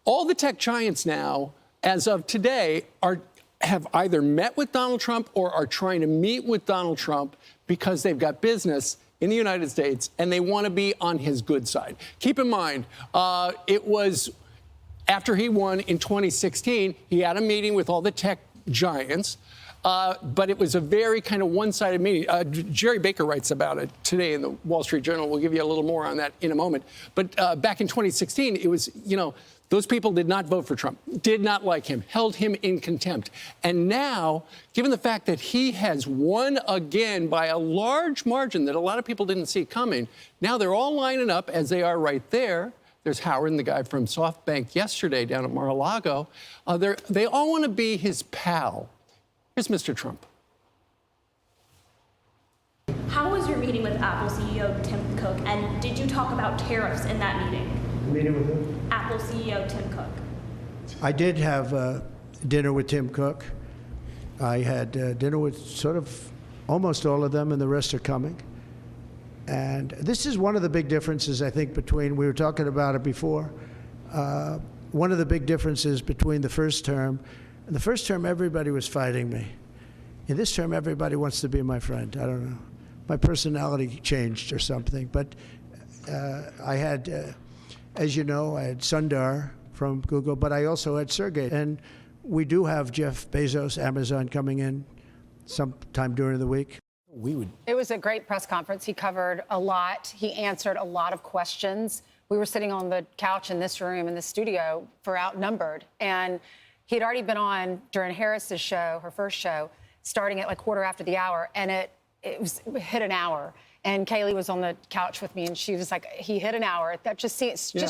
all the tech giants now, as of today, have either met with Donald Trump or are trying to meet with Donald Trump because they've got business in the United States and they want to be on his good side. Keep in mind, it was after he won in 2016, he had a meeting with all the tech giants. But it was a very kind of one-sided meeting. Jerry Baker writes about it today in the Wall Street Journal. We'll give you a little more on that in a moment. But back in 2016, it was, those people did not vote for Trump, did not like him, held him in contempt. And now, given the fact that he has won again by a large margin that a lot of people didn't see coming, now they're all lining up, as they are right there. There's Howard and the guy from SoftBank yesterday down at Mar-a-Lago. They all want to be his pal. Here's Mr. Trump. How was your meeting with Apple CEO Tim Cook, and did you talk about tariffs in that meeting? Meeting with who? Apple CEO Tim Cook. I did have dinner with Tim Cook. I had dinner with sort of almost all of them, and the rest are coming. And this is one of the big differences, I think, between, we were talking about it before, one of the big differences between the first term. In the first term, everybody was fighting me. In this term, everybody wants to be my friend. I don't know. My personality changed or something. But I had, as you know, I had Sundar from Google, but I also had Sergey. And we do have Jeff Bezos, Amazon, coming in sometime during the week. It was a great press conference. He covered a lot. He answered a lot of questions. We were sitting on the couch in this room, in the studio, for Outnumbered. And he'd already been on during Harris's show, her first show, starting at like quarter after the hour, and it hit an hour. And Kaylee was on the couch with me, and she was like, he hit an hour. That just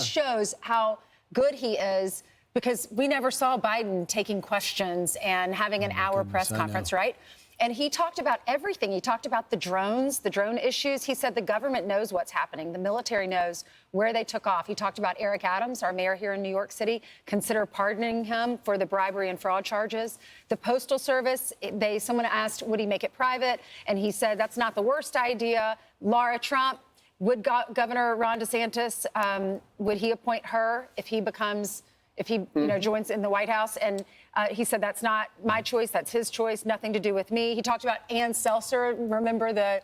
shows how good he is, because we never saw Biden taking questions and having an hour press conference, right? And he talked about everything. He talked about the drones, the drone issues. He said the government knows what's happening. The military knows where they took off. He talked about Eric Adams, our mayor here in New York City, consider pardoning him for the bribery and fraud charges. The Postal Service, someone asked, would he make it private? And he said, that's not the worst idea. Laura Trump, would Governor Ron DeSantis, would he appoint her if he joins in the White House? And he said, that's not my choice, that's his choice, nothing to do with me. He talked about Ann Seltzer, remember the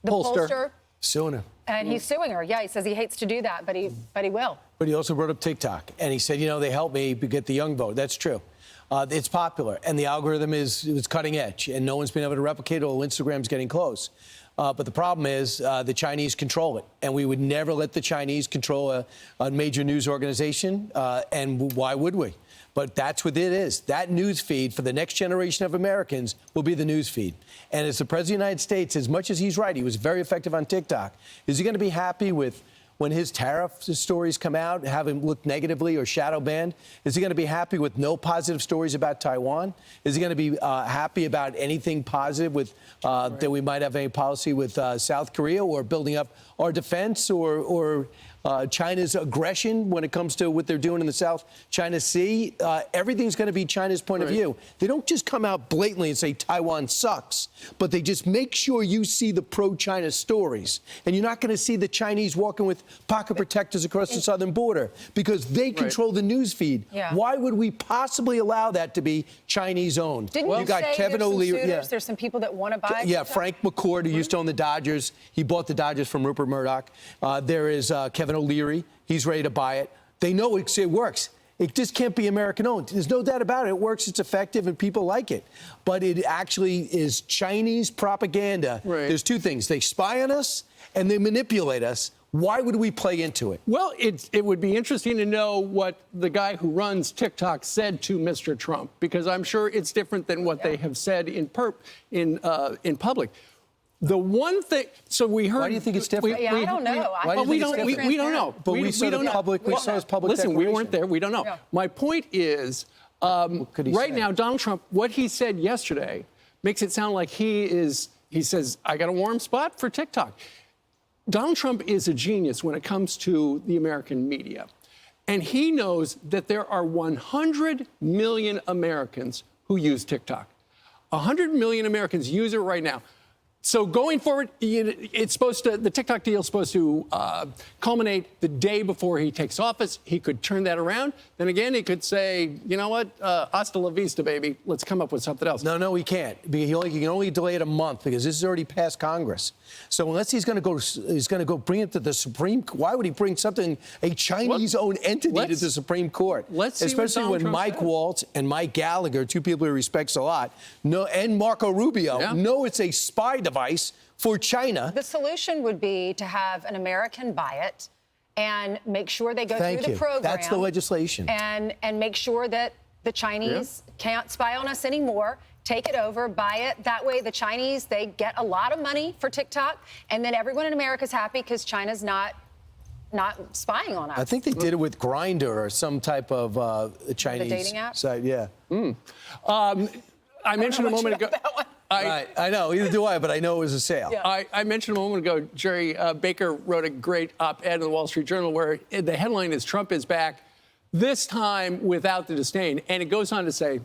pollster? Suing her. And he's suing her. Yeah, he says he hates to do that, but he will. But he also brought up TikTok, and he said, they helped me get the young vote. That's true. It's popular, and the algorithm is cutting edge, and no one's been able to replicate it, although Instagram's getting close. But the problem is the Chinese control it, and we would never let the Chinese control a major news organization, and why would we? But that's what it is. That news feed for the next generation of Americans will be the news feed. And as the President of the United States, as much as he's right, he was very effective on TikTok, is he going to be happy with when his tariff stories come out, have him look negatively or shadow banned? Is he going to be happy with no positive stories about Taiwan? Is he going to be happy about anything positive with that we might have any policy with South Korea, or building up our defense, or China's aggression when it comes to what they're doing in the South China Sea? Everything's going to be China's point of view. They don't just come out blatantly and say Taiwan sucks, but they just make sure you see the pro-China stories. And you're not going to see the Chinese walking with pocket protectors across the southern border, because they control the news feed. Yeah. Why would we possibly allow that to be Chinese owned? Didn't you got say Kevin O'Leary? There's some people that want to buy. Yeah, Frank McCourt, who used to own the Dodgers. He bought the Dodgers from Rupert Murdoch. There is Kevin O'Leary. He's ready to buy it. They know it works. It just can't be American-owned. There's no doubt about it. It works, it's effective, and people like it. But it actually is Chinese propaganda. Right. There's two things. They spy on us, and they manipulate us. Why would we play into it? Well, it would be interesting to know what the guy who runs TikTok said to Mr. Trump, because I'm sure it's different than what they have said in public. The one thing, so we heard. Why do you think it's different? I don't know. We don't know. But we saw the public. We saw his public. Listen, we weren't there. We don't know. Yeah. My point is, right now, Donald Trump, what he said yesterday makes it sound like he says, I got a warm spot for TikTok. Donald Trump is a genius when it comes to the American media. And he knows that there are 100 million Americans who use TikTok. 100 million Americans use it right now. So going forward, the TikTok deal is supposed to culminate the day before he takes office. He could turn that around. Then again, he could say, you know what, hasta la vista, baby. Let's come up with something else. No, he can't. He can only delay it a month because this is already past Congress. So unless he's going to go bring it to the Supreme Court. Why would he bring a Chinese-owned entity to the Supreme Court? Let's see especially when Mike Waltz and Mike Gallagher, two people he respects a lot, and Marco Rubio know it's a spy device for China. The solution would be to have an American buy it and make sure they go through the program. That's the legislation. And make sure that the Chinese can't spy on us anymore. Take it over, buy it. That way the Chinese, they get a lot of money for TikTok, and then everyone in America's happy because China's not spying on us. I think they did it with Grindr or some type of Chinese the dating app site. Yeah. I mentioned a moment ago. I know, either do I, but I know it was a sale. Yeah. I mentioned a moment ago, Jerry Baker wrote a great op-ed in the Wall Street Journal where the headline is Trump is back, this time without the disdain. And it goes on to say,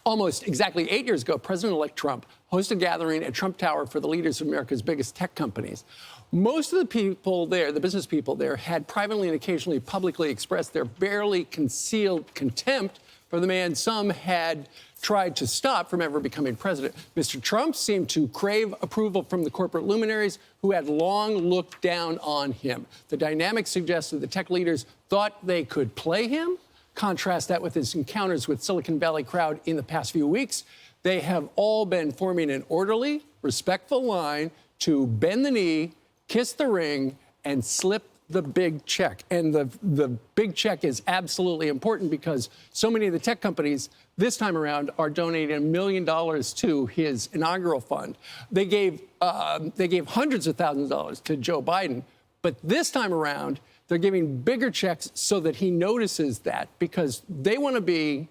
almost exactly 8 years ago, President-elect Trump hosted a gathering at Trump Tower for the leaders of America's biggest tech companies. Most of the people there, the business people there, had privately and occasionally publicly expressed their barely concealed contempt for the man some had tried to stop from ever becoming president. Mr. Trump seemed to crave approval from the corporate luminaries who had long looked down on him. The dynamic suggested the tech leaders thought they could play him. Contrast that with his encounters with Silicon Valley crowd in the past few weeks. They have all been forming an orderly, respectful line to bend the knee, kiss the ring, and slip the big check. And the big check is absolutely important because so many of the tech companies this time around are donating $1 million to his inaugural fund. They gave hundreds of thousands of dollars to Joe Biden, but this time around, they're giving bigger checks so that he notices that because they want to be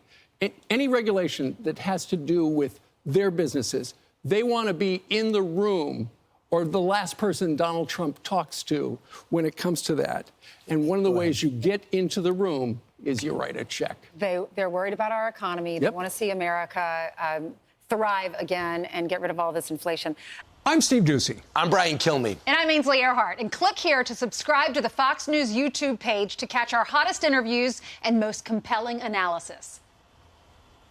any regulation that has to do with their businesses. They want to be in the room or the last person Donald Trump talks to when it comes to that. And one of the ways you get into the room is you write a check. They're worried about our economy. They want to see America thrive again and get rid of all this inflation. I'm Steve Doocy. I'm Brian Kilmeade. And I'm Ainsley Earhart. And click here to subscribe to the Fox News YouTube page to catch our hottest interviews and most compelling analysis.